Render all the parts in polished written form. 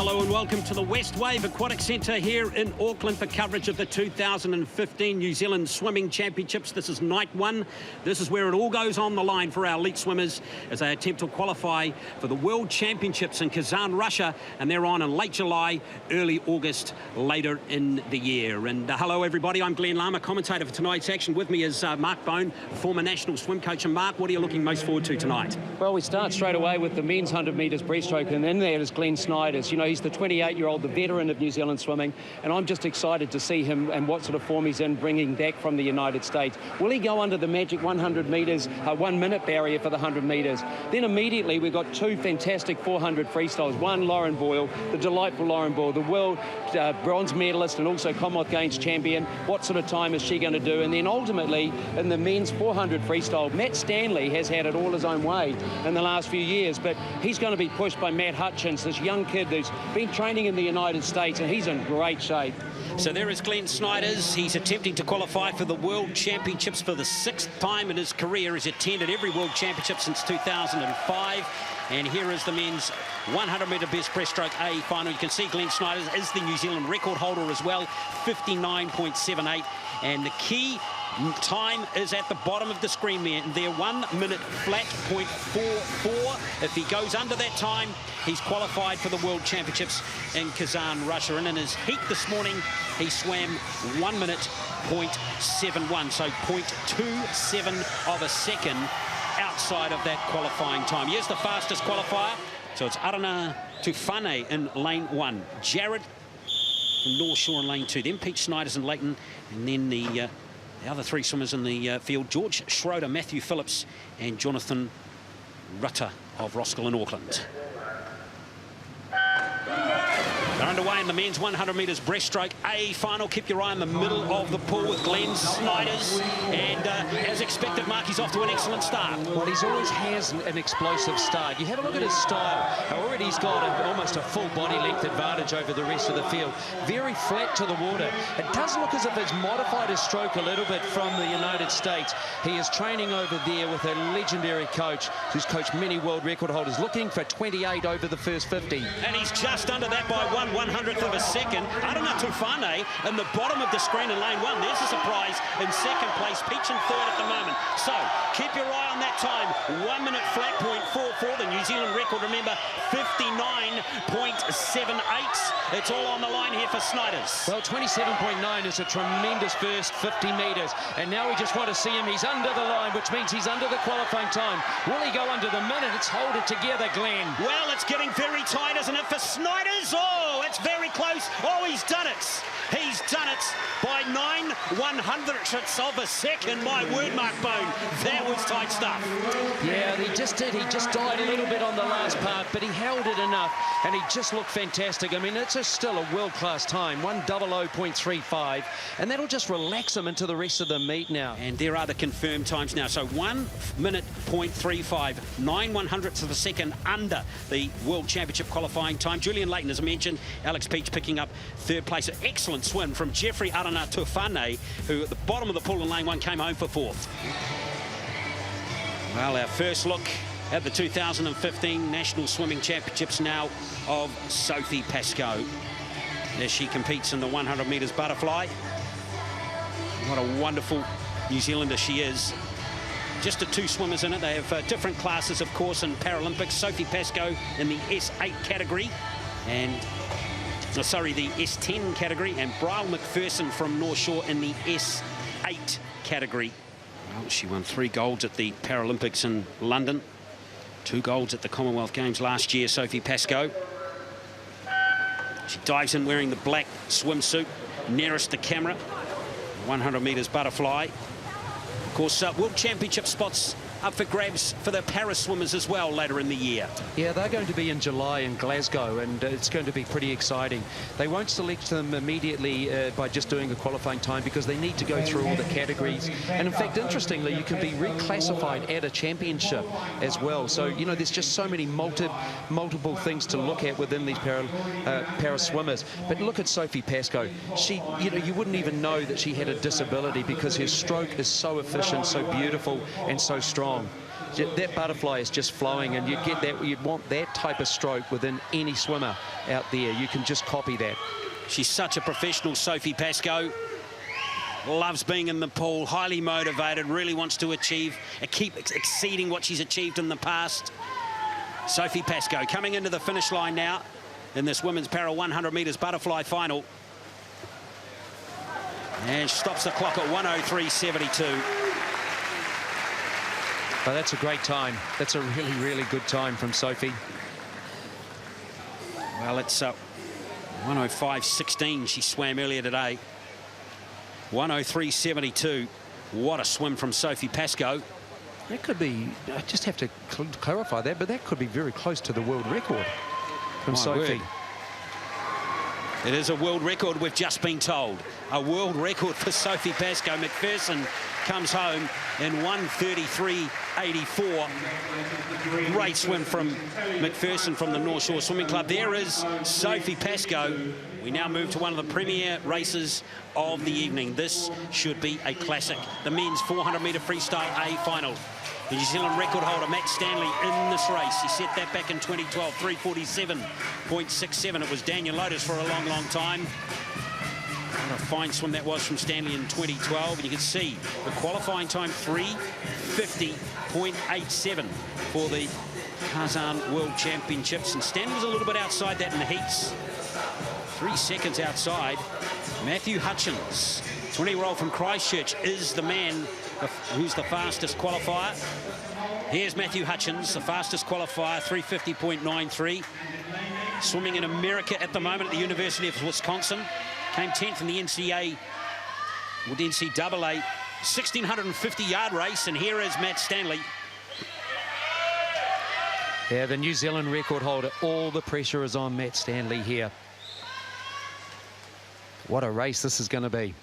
Hello and welcome to the West Wave Aquatic Centre here in Auckland for coverage of the 2015 New Zealand Swimming Championships. This is night one. This is where it all goes on the line for our elite swimmers as they attempt to qualify for the World Championships in Kazan, Russia, and they're on in late July, early August, later in the year. And hello everybody, I'm Glenn Lama, commentator for tonight's action. With me is Mark Bone, former national swim coach. And Mark, what are you looking most forward to tonight? Well, we start straight away with the men's 100 metres breaststroke, and in there is Glenn Snyders. You know, he's the 28-year-old, the veteran of New Zealand swimming, and I'm just excited to see him and what sort of form he's in, bringing back from the United States. Will he go under the magic 100 metres, 1 minute barrier for the 100 metres? Then immediately we've got two fantastic 400 freestyles. One, Lauren Boyle, the delightful Lauren Boyle, the world bronze medalist and also Commonwealth Games champion. What sort of time is she going to do? And then ultimately in the men's 400 freestyle, Matt Stanley has had it all his own way in the last few years, but he's going to be pushed by Matt Hutchins, this young kid who's been training in the United States, and he's in great shape. So there is Glenn Snyders. He's attempting to qualify for the World Championships for the 6th time in his career. He's attended every World Championship since 2005. And here is the men's 100-metre breaststroke A final. You can see Glenn Snyders is the New Zealand record holder as well, 59.78. And the key time is at the bottom of the screen there, 1 minute flat, 0.44. If he goes under that time, he's qualified for the World Championships in Kazan, Russia. And in his heat this morning, he swam 1 minute, 0.71, so 0.27 of a second outside of that qualifying time. Here's the fastest qualifier. So it's Arana Tufane in lane 1, Jared from North Shore in lane 2, then Pete Snyders and Leighton, and then the other three swimmers in the field, George Schroeder, Matthew Phillips, and Jonathan Rutter of Roskill in Auckland. They're underway in the men's 100 metres breaststroke A final. Keep your eye in the middle of the pool with Glenn Snyders. And as expected, Mark, he's off to an excellent start. Well, he's always has an explosive start. You have a look at his style. Already he's got almost a full body length advantage over the rest of the field. Very flat to the water. It does look as if it's modified his stroke a little bit from the United States. He is training over there with a legendary coach who's coached many world record holders, looking for 28 over the first 50. And he's just under that by 1/100th of a second. Arana Tufane in the bottom of the screen in lane 1. There's a surprise in second place. Peach in third at the moment. So keep your eye on that time. 1 minute flat, 0.44. The New Zealand record, remember, 59.78. It's all on the line here for Snyders. Well, 27.9 is a tremendous first 50 metres. And now we just want to see him. He's under the line, which means he's under the qualifying time. Will he go under the minute? Let's hold it together, Glenn. Well, it's getting very tight, isn't it, for Snyders? Oh, it's very close. Oh, he's done it. He's done it by 9/100ths of a second. My word, Mark Bone, that was tight stuff. Yeah, he just did. He just died a little bit on the last part, but he held it enough, and he just looked fantastic. I mean, it's still a world-class time, 1:00.35, and that'll just relax him into the rest of the meet now. And there are the confirmed times now. So 1 minute, 0.35, 9/100ths of a second under the World Championship qualifying time. Julian Leighton, as I mentioned, Alex Peach picking up third place. An excellent swim from Jeffrey Arana Tufane, who at the bottom of the pool in lane 1 came home for 4th. Well, our first look at the 2015 National Swimming Championships now of Sophie Pascoe as she competes in the 100 metres butterfly. What a wonderful New Zealander she is. Just the two swimmers in it. They have different classes, of course, in Paralympics. Sophie Pascoe in the S8 category, and the S10 category, and Brielle McPherson from North Shore in the S8 category. Well, she won 3 golds at the Paralympics in London, 2 golds at the Commonwealth Games last year, Sophie Pascoe. She dives in wearing the black swimsuit, nearest the camera, 100 metres butterfly. Of course, World Championship spots up for grabs for the Paris swimmers as well later in the year. Yeah, they're going to be in July in Glasgow, and it's going to be pretty exciting. They won't select them immediately by just doing a qualifying time because they need to go through all the categories. And in fact, interestingly, you can be reclassified at a championship as well. So, you know, there's just so many multiple things to look at within these para swimmers. But look at Sophie Pascoe. She, you know, you wouldn't even know that she had a disability because her stroke is so efficient, so beautiful, and so strong. that butterfly is just flowing, and you'd want that type of stroke within any swimmer out there. You can just copy that. She's such a professional, Sophie Pascoe. Loves being in the pool, highly motivated, really wants to keep exceeding what she's achieved in the past. Sophie Pascoe coming into the finish line now in this women's para 100 metres butterfly final. And she stops the clock at 1:03.72. Oh, that's a great time. That's a really, really good time from Sophie. Well, it's 1:05.16 she swam earlier today. 1:03.72. What a swim from Sophie Pascoe. That could be, I just have to clarify that, but that could be very close to the world record from Sophie. Word. It is a world record, we've just been told. A world record for Sophie Pascoe. McPherson comes home in 1:33.84. Great swim from McPherson from the North Shore Swimming Club. There is Sophie Pascoe. We now move to one of the premier races of the evening. This should be a classic. The men's 400 metre freestyle A final. The New Zealand record holder, Matt Stanley, in this race. He set that back in 2012, 3:47.67. It was Daniel Lotus for a long, long time. What a fine swim that was from Stanley in 2012. And you can see the qualifying time, 3:50.87 for the Kazan World Championships. And Stanley was a little bit outside that in the heats. 3 seconds outside. Matthew Hutchins, 20-year-old from Christchurch, is the man who's the fastest qualifier. Here's Matthew Hutchins, the fastest qualifier, 3:50.93. Swimming in America at the moment at the University of Wisconsin. Came 10th in the NCAA 1,650-yard race. And here is Matt Stanley. Yeah, the New Zealand record holder. All the pressure is on Matt Stanley here. What a race this is going to be.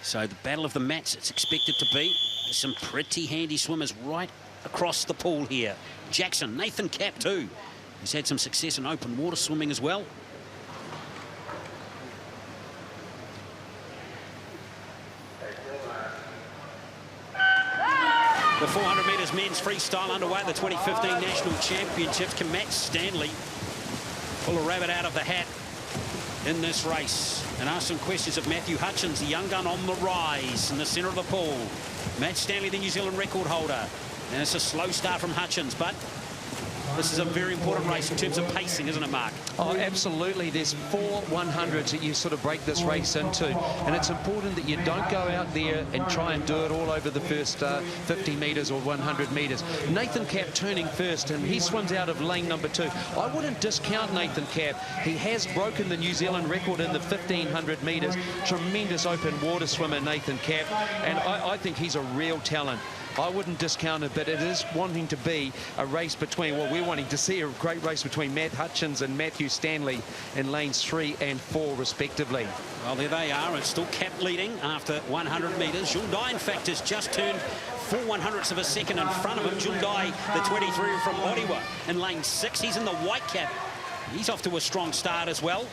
So the battle of the mats, it's expected to be. There's some pretty handy swimmers right across the pool here. Jackson, Nathan Capp too. He's had some success in open water swimming as well. The 400 metres men's freestyle underway at the 2015 National Championships. Can Matt Stanley pull a rabbit out of the hat in this race? And ask some questions of Matthew Hutchins, the young gun on the rise in the centre of the pool. Matt Stanley, the New Zealand record holder. And it's a slow start from Hutchins, but this is a very important race in terms of pacing, isn't it, Mark? Oh, absolutely. There's 4 100s that you sort of break this race into, and it's important that you don't go out there and try and do it all over the first 50 metres or 100 metres. Nathan Capp turning first, and he swims out of lane number 2. I wouldn't discount Nathan Capp. He has broken the New Zealand record in the 1500 metres. Tremendous open water swimmer, Nathan Capp, and I think he's a real talent. I wouldn't discount it, but it is wanting to be a race between, well, we're wanting to see a great race between Matt Hutchins and Matthew Stanley in lanes 3 and 4 respectively. Well, there they are. It's still Capp leading after 100 metres. Jundai, in fact, has just turned 4 100ths of a second in front of him. Jundai, the 23 from Ottawa, in lane 6. He's in the white cap. He's off to a strong start as well.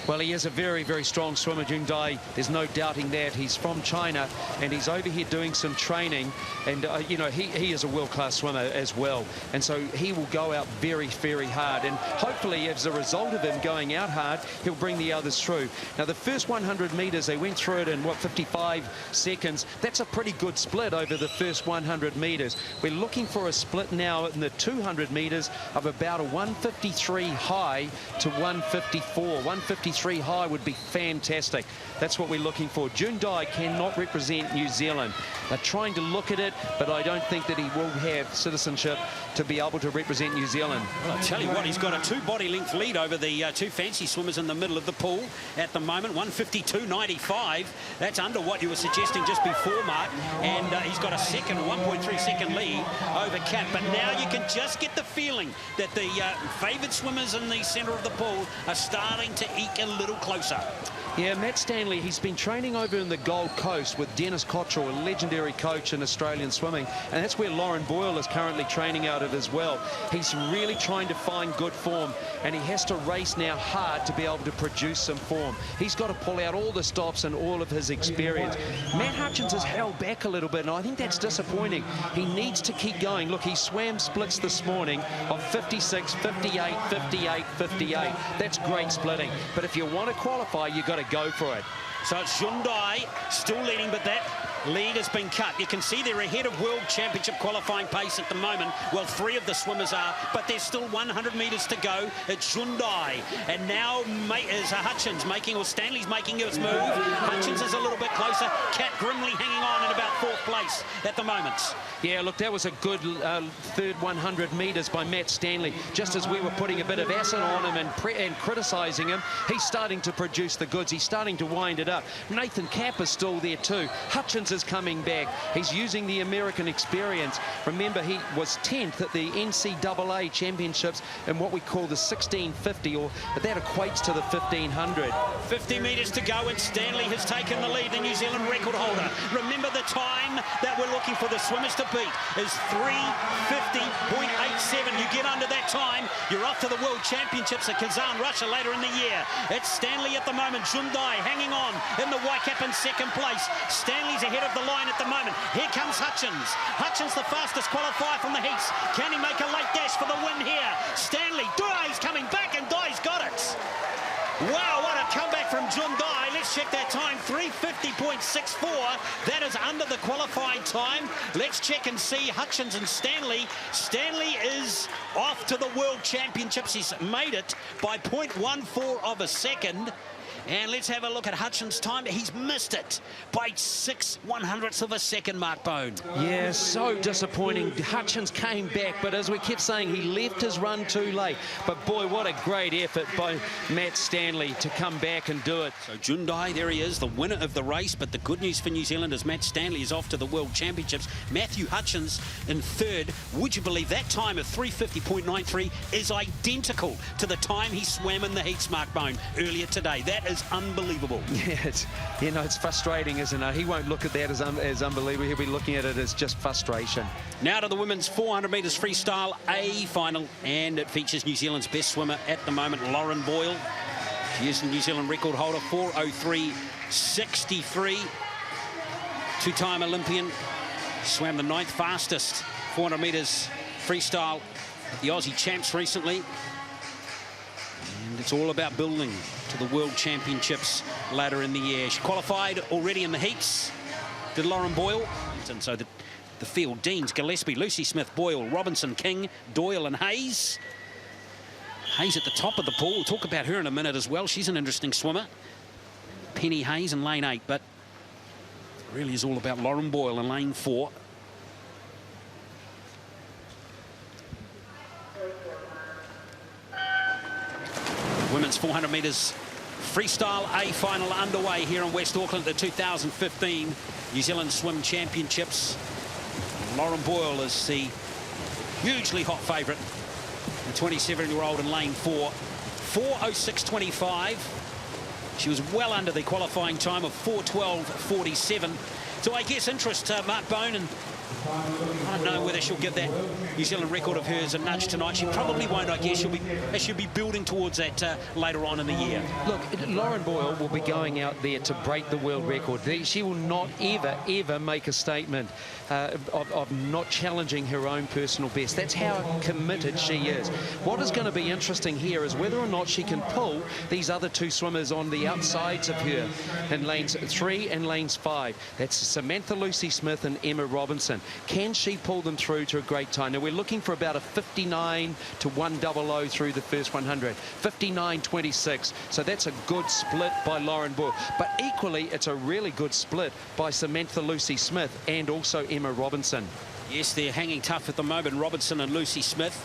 Well, he is a very, very strong swimmer, Jundai. There's no doubting that. He's from China, and he's over here doing some training. And, you know, he is a world-class swimmer as well. And so he will go out very, very hard. And hopefully, as a result of him going out hard, he'll bring the others through. Now, the first 100 metres, they went through it in, what, 55 seconds. That's a pretty good split over the first 100 metres. We're looking for a split now in the 200 metres of about a 153 high to 154. 153 high would be fantastic. That's what we're looking for. Jundai cannot represent New Zealand. They're trying to look at it, but I don't think that he will have citizenship to be able to represent New Zealand. Well, I'll tell you what, he's got a 2 body length lead over the 2 fancy swimmers in the middle of the pool at the moment. 152.95. That's under what you were suggesting just before, Mark. And he's got a 1.3 second lead over Capp. But now you can just get the feeling that the favoured swimmers in the centre of the pool are starting to eke a little closer. Yeah, Matt Stanley, he's been training over in the Gold Coast with Dennis Cottrell, a legendary coach in Australian swimming, and that's where Lauren Boyle is currently training out of as well. He's really trying to find good form, and he has to race now hard to be able to produce some form. He's got to pull out all the stops and all of his experience. Matt Hutchins has held back a little bit, and I think that's disappointing. He needs to keep going. Look, he swam splits this morning of 56, 58, 58, 58. That's great splitting, but if you want to qualify, you've got to go for it. So it's Hyundai still leading, but that lead has been cut. You can see they're ahead of World Championship qualifying pace at the moment. Well, 3 of the swimmers are, but there's still 100 metres to go. It's Hyundai, and now is Hutchins making, or Stanley's making his move. Hutchins is a little bit closer. Kat Grimley hanging on in about 4th place at the moment. Yeah, look, that was a good third 100 metres by Matt Stanley. Just as we were putting a bit of acid on him and criticising him, he's starting to produce the goods. He's starting to wind it up. Nathan Kapp is still there too. Hutchins is coming back. He's using the American experience. Remember, he was 10th at the NCAA championships in what we call the 1650, but that equates to the 1500. 50 metres to go, and Stanley has taken the lead, the New Zealand record holder. Remember, the time that we're looking for the swimmers to beat is 3:50.87. You get under that time, you're off to the World Championships at Kazan, Russia later in the year. It's Stanley at the moment. Hyundai hanging on in the Waikap in 2nd place. Stanley's ahead of the line at the moment. Here comes Hutchins. Hutchins, the fastest qualifier from the heats. Can he make a late dash for the win here? Stanley, Dai's coming back, and Dai's got it. Wow, what a comeback from Hyundai. Let's check that time, 3:50.64. That is under the qualifying time. Let's check and see Hutchins and Stanley. Stanley is off to the World Championships. He's made it by 0.14 of a second. And let's have a look at Hutchins' time. He's missed it by 6/100ths of a second, Mark Bone. Yeah, so disappointing. Hutchins came back, but as we kept saying, he left his run too late. But boy, what a great effort by Matt Stanley to come back and do it. So Hyundai, there he is, the winner of the race. But the good news for New Zealand is Matt Stanley is off to the World Championships. Matthew Hutchins in 3rd. Would you believe that time of 3:50.93 is identical to the time he swam in the heats, Mark Bone, earlier today? That is unbelievable. Yeah, it's frustrating, isn't it? He won't look at that as unbelievable. He'll be looking at it as just frustration. Now to the women's 400 metres freestyle A final, and it features New Zealand's best swimmer at the moment, Lauren Boyle. She is the New Zealand record holder, 4:03.63. 2-time Olympian. Swam the 9th fastest 400 metres freestyle at the Aussie Champs recently. And it's all about building to the World Championships later in the year. She qualified already in the heats, did Lauren Boyle. And so the field, Deans, Gillespie, Lucy Smith, Boyle, Robinson, King, Doyle and Hayes. Hayes at the top of the pool. We'll talk about her in a minute as well. She's an interesting swimmer. Penny Hayes in lane 8, but it really is all about Lauren Boyle in lane 4. Women's 400 metres freestyle A final underway here in West Auckland, the 2015 New Zealand Swim Championships. Lauren Boyle is the hugely hot favourite, the 27-year-old in lane 4. 4:06.25. She was well under the qualifying time of 4:12.47. So I guess interest, Mark Bone, and I don't know whether she'll give that New Zealand record of hers a nudge tonight. She probably won't, I guess. She'll be building towards that later on in the year. Look, Lauren Boyle will be going out there to break the world record. She will not ever make a statement of not challenging her own personal best. That's how committed she is. What is going to be interesting here is whether or not she can pull these other 2 swimmers on the outsides of her in lanes 3 and lanes 5. That's Samantha Lucy Smith and Emma Robinson. Can she pull them through to a great time? Now, we're looking for about a 59 to 100 through the first 100. 59.26. So that's a good split by Lauren Boyle. But equally, it's a really good split by Samantha Lucy Smith and also Emma Robinson. Yes, they're hanging tough at the moment, Robinson and Lucy Smith.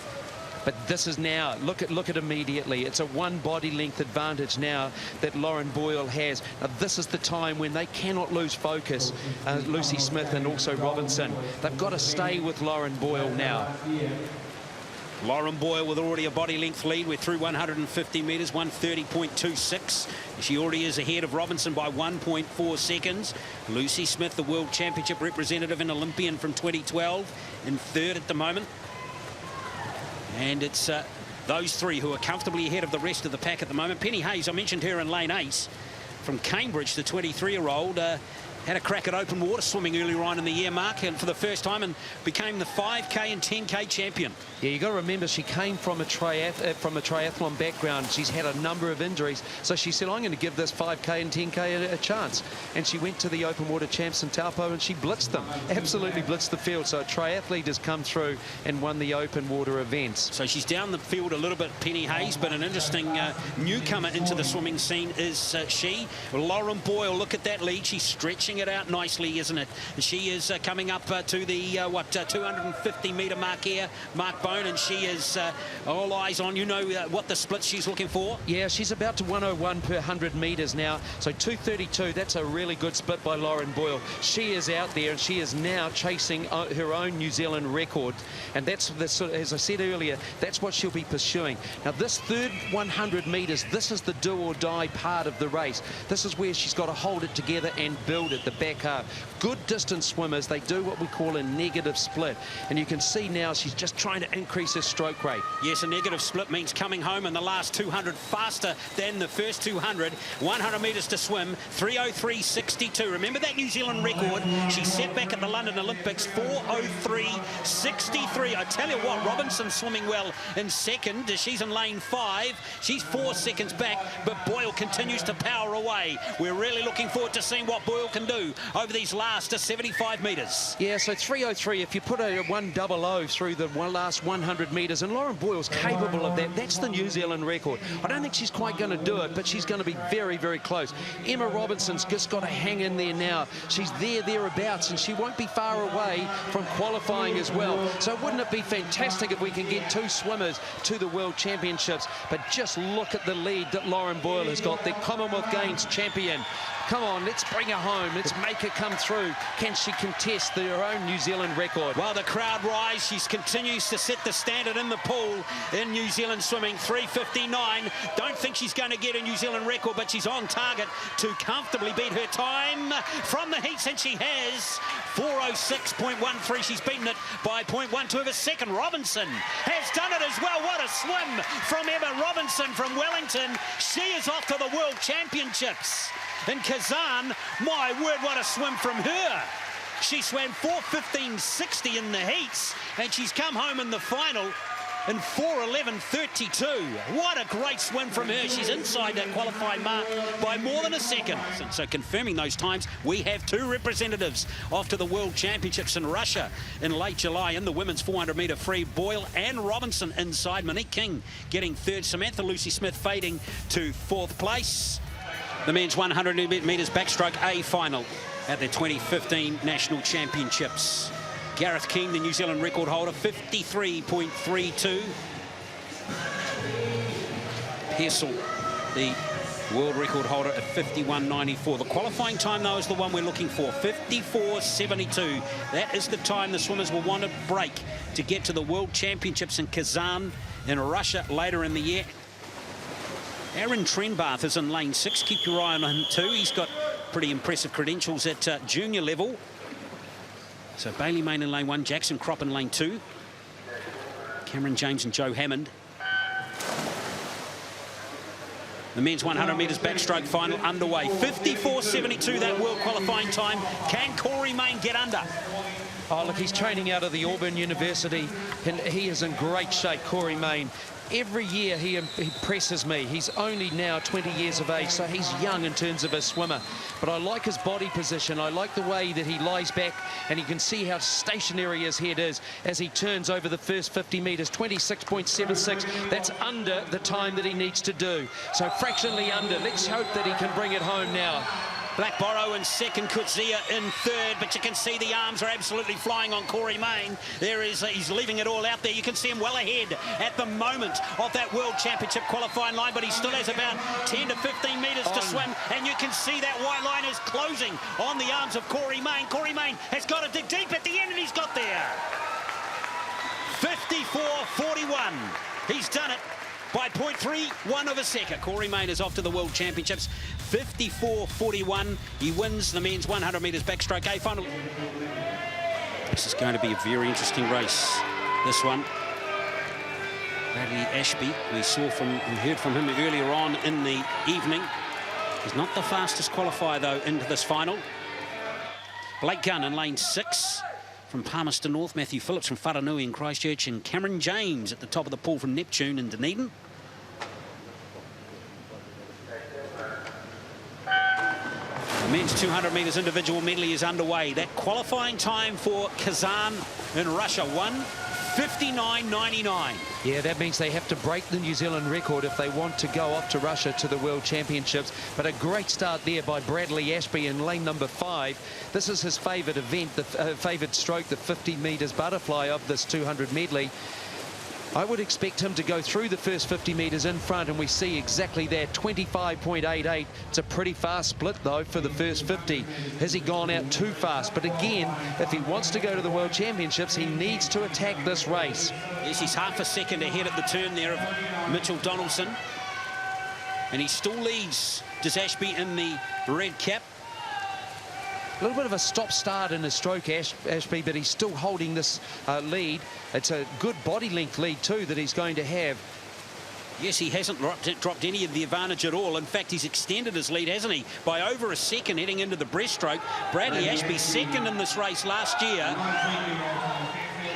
But this is now, look at immediately. It's a 1 body length advantage now that Lauren Boyle has. Now, this is the time when they cannot lose focus, Lucy Smith and also Robinson. They've got to stay with Lauren Boyle now. Lauren Boyle with already a body length lead. We're through 150 metres, 1:30.26. She already is ahead of Robinson by 1.4 seconds. Lucy Smith, the World Championship representative and Olympian from 2012, in third at the moment. And it's those three who are comfortably ahead of the rest of the pack at the moment. Penny Hayes, I mentioned her in lane 8 from Cambridge, the 23-year-old. Had a crack at open water swimming earlier on in the year, Mark, and for the first time, and became the 5K and 10K champion. Yeah, you got to remember she came from a triathlon background. She's had a number of injuries, so she said, I'm going to give this 5K and 10K a chance. And she went to the open water champs in Taupo and she blitzed them, absolutely blitzed the field. So a triathlete has come through and won the open water events. So she's down the field a little bit, Penny Hayes, but an interesting newcomer into the swimming scene is she. Lauren Boyle, look at that lead. She's stretching it out nicely, isn't it? She is coming up to the 250-metre mark here, Mark Bone, and she is all eyes on, you know, what the split she's looking for. Yeah, she's about to 101 per 100 metres now, so 232. That's a really good split by Lauren Boyle. She is out there and she is now chasing her own New Zealand record, and that's as I said earlier, that's what she'll be pursuing. Now this third 100 metres, this is the do or die part of the race. This is where she's got to hold it together and build it, the back half. Good distance swimmers, they do what we call a negative split, and you can see now she's just trying to increase her stroke rate. Yes, a negative split means coming home in the last 200 faster than the first 200. 100 metres to swim, 3:03.62. Remember that New Zealand record she set back at the London Olympics, 4:03.63. I tell you what, Robinson's swimming well in second. She's in lane 5. She's 4 seconds back, but Boyle continues to power away. We're really looking forward to seeing what Boyle can do over these last 75 metres. Yeah, so 3:03, if you put a 1:00 through the last 100 metres, and Lauren Boyle's capable of that, that's the New Zealand record. I don't think she's quite going to do it, but she's going to be very, very close. Emma Robinson's just got to hang in there now. She's thereabouts, and she won't be far away from qualifying as well. So wouldn't it be fantastic if we can get 2 swimmers to the World Championships? But just look at the lead that Lauren Boyle has got, the Commonwealth Games champion. Come on, let's bring her home. Let's make her come through. Can she contest her own New Zealand record? While the crowd rise, she continues to set the standard in the pool in New Zealand swimming, 3:59. Don't think she's going to get a New Zealand record, but she's on target to comfortably beat her time from the heats, and she has 4:06.13. She's beaten it by 0.12 of a second. Robinson has done it as well. What a swim from Emma Robinson from Wellington. She is off to the World Championships in Kazan. My word, what a swim from her. She swam 4:15.60 in the heats, and she's come home in the final in 4:11.32. What a great swim from her. She's inside that qualifying mark by more than a second. So confirming those times, we have 2 representatives off to the World Championships in Russia in late July in the women's 400-metre free. Boyle and Robinson inside. Monique King getting third. Samantha Lucy Smith fading to 4th place. The men's 100 metres backstroke A final at the 2015 National Championships. Gareth King, the New Zealand record holder, 53.32. Pearsall, the world record holder, at 51.94. The qualifying time, though, is the one we're looking for, 54.72. That is the time the swimmers will want to break to get to the World Championships in Kazan in Russia later in the year. Aaron Trenbarth is in lane 6. Keep your eye on him too. He's got pretty impressive credentials at junior level. So Bailey Main in lane 1, Jackson Crop in lane 2. Cameron James and Joe Hammond. The men's 100 metres backstroke final underway. 54.72, that world qualifying time. Can Corey Main get under? Oh, look, he's training out of the Auburn University, and he is in great shape, Corey Main. Every year he impresses me. He's only now 20 years of age, so he's young in terms of a swimmer. But I like his body position. I like the way that he lies back, and you can see how stationary his head is as he turns over the first 50 metres, 26.76. That's under the time that he needs to do. So fractionally under. Let's hope that he can bring it home now. Blackborough in second, Kutsia in third, but you can see the arms are absolutely flying on Corey Main. He's leaving it all out there. You can see him well ahead at the moment of that World Championship qualifying line, but he still has about 10 to 15 metres to swim, and you can see that white line is closing on the arms of Corey Main. Corey Main has got to dig deep at the end, and he's got there. 54.41. He's done it by 0.31 of a second. Corey Main is off to the World Championships. 54.41. He wins the men's 100 metres backstroke A final. This is going to be a very interesting race, this one. Bradley Ashby, we heard from him earlier on in the evening. He's not the fastest qualifier, though, into this final. Blake Gunn in lane 6 from Palmerston North. Matthew Phillips from Wharanui in Christchurch. And Cameron James at the top of the pool from Neptune in Dunedin. The men's 200 metres individual medley is underway. That qualifying time for Kazan in Russia, 1:59.99. Yeah, that means they have to break the New Zealand record if they want to go off to Russia to the World Championships. But a great start there by Bradley Ashby in lane number 5. This is his favourite event, the favoured stroke, the 50 metres butterfly of this 200 medley. I would expect him to go through the first 50 metres in front, and we see exactly that, 25.88. It's a pretty fast split, though, for the first 50. Has he gone out too fast? But again, if he wants to go to the World Championships, he needs to attack this race. Yes, he's half a second ahead at the turn there of Mitchell Donaldson. And he still leads Ashby in the red cap. A little bit of a stop-start in his stroke, Ashby, but he's still holding this lead. It's a good body length lead, too, that he's going to have. Yes, he hasn't dropped any of the advantage at all. In fact, he's extended his lead, hasn't he, by over a second heading into the breaststroke. Bradley Ashby second in this race last year.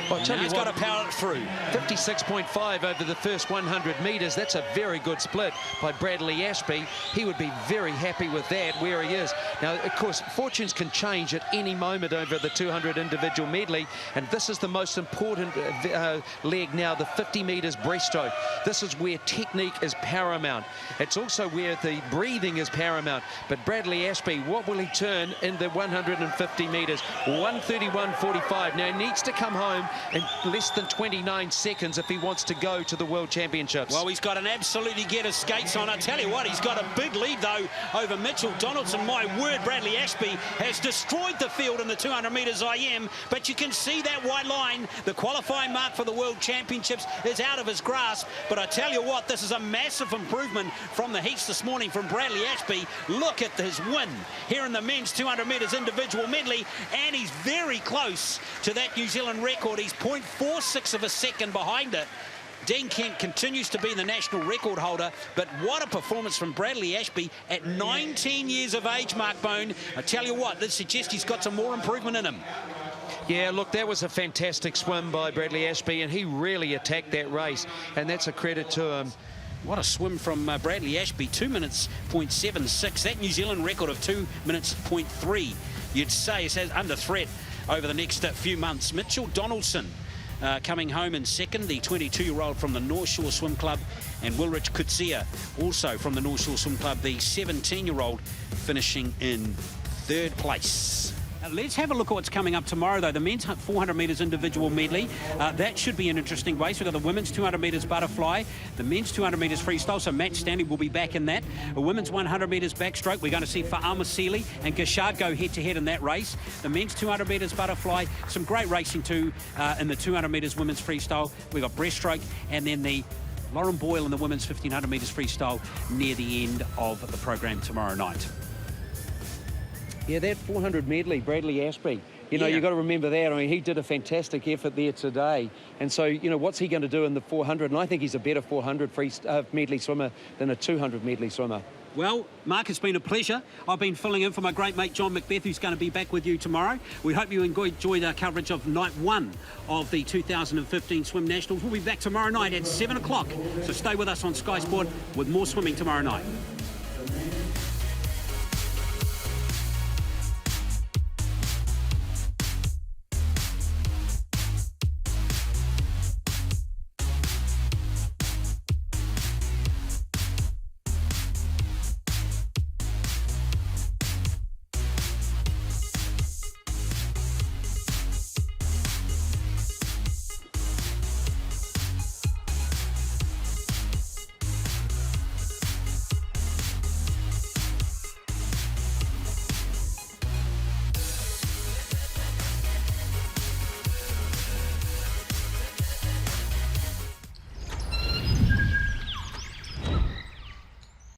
Well, Now he's got to power it through. 56.5 over the first 100 metres. That's a very good split by Bradley Ashby. He would be very happy with that, where he is. Now, of course, fortunes can change at any moment over the 200 individual medley, and this is the most important leg now, the 50 metres breaststroke. This is where technique is paramount. It's also where the breathing is paramount. But Bradley Ashby, what will he turn in the 150 metres? 1:31.45. Now, he needs to come home in less than 29 seconds if he wants to go to the World Championships. Well, he's got to absolutely get his skates on. I tell you what, he's got a big lead, though, over Mitchell Donaldson. My word, Bradley Ashby has destroyed the field in the 200 metres IM, but you can see that white line. The qualifying mark for the World Championships is out of his grasp, but I tell you what, this is a massive improvement from the heats this morning from Bradley Ashby. Look at his win here in the men's 200 metres individual medley, and he's very close to that New Zealand record. He's 0.46 of a second behind it. Dean Kent continues to be the national record holder, but what a performance from Bradley Ashby at 19 years of age, Mark Bone. I tell you what, this suggests he's got some more improvement in him. Yeah, look, that was a fantastic swim by Bradley Ashby, and he really attacked that race, and that's a credit to him. What a swim from Bradley Ashby, 2 minutes 0.76. That New Zealand record of 2 minutes 0.3, you'd say, is under threat over the next few months. Mitchell Donaldson coming home in second, the 22-year-old from the North Shore Swim Club, and Wilrich Kutsia, also from the North Shore Swim Club, the 17-year-old, finishing in third place. Let's have a look at what's coming up tomorrow, though. The men's 400 metres individual medley. That should be an interesting race. We've got the women's 200 metres butterfly, the men's 200 metres freestyle, so Matt Stanley will be back in that. The women's 100 metres backstroke, we're going to see Fa'ama Sealy and Gashard go head-to-head in that race. The men's 200 metres butterfly, some great racing too in the 200 metres women's freestyle. We've got breaststroke, and then the Lauren Boyle in the women's 1500 metres freestyle near the end of the program tomorrow night. Yeah, that 400 medley, Bradley Ashby, you know, you've got to remember that. I mean, he did a fantastic effort there today. And so, you know, what's he going to do in the 400? And I think he's a better 400 medley swimmer than a 200 medley swimmer. Well, Mark, it's been a pleasure. I've been filling in for my great mate John Macbeth, who's going to be back with you tomorrow. We hope you enjoyed our coverage of night 1 of the 2015 Swim Nationals. We'll be back tomorrow night at 7 o'clock. So stay with us on Sky Sport with more swimming tomorrow night.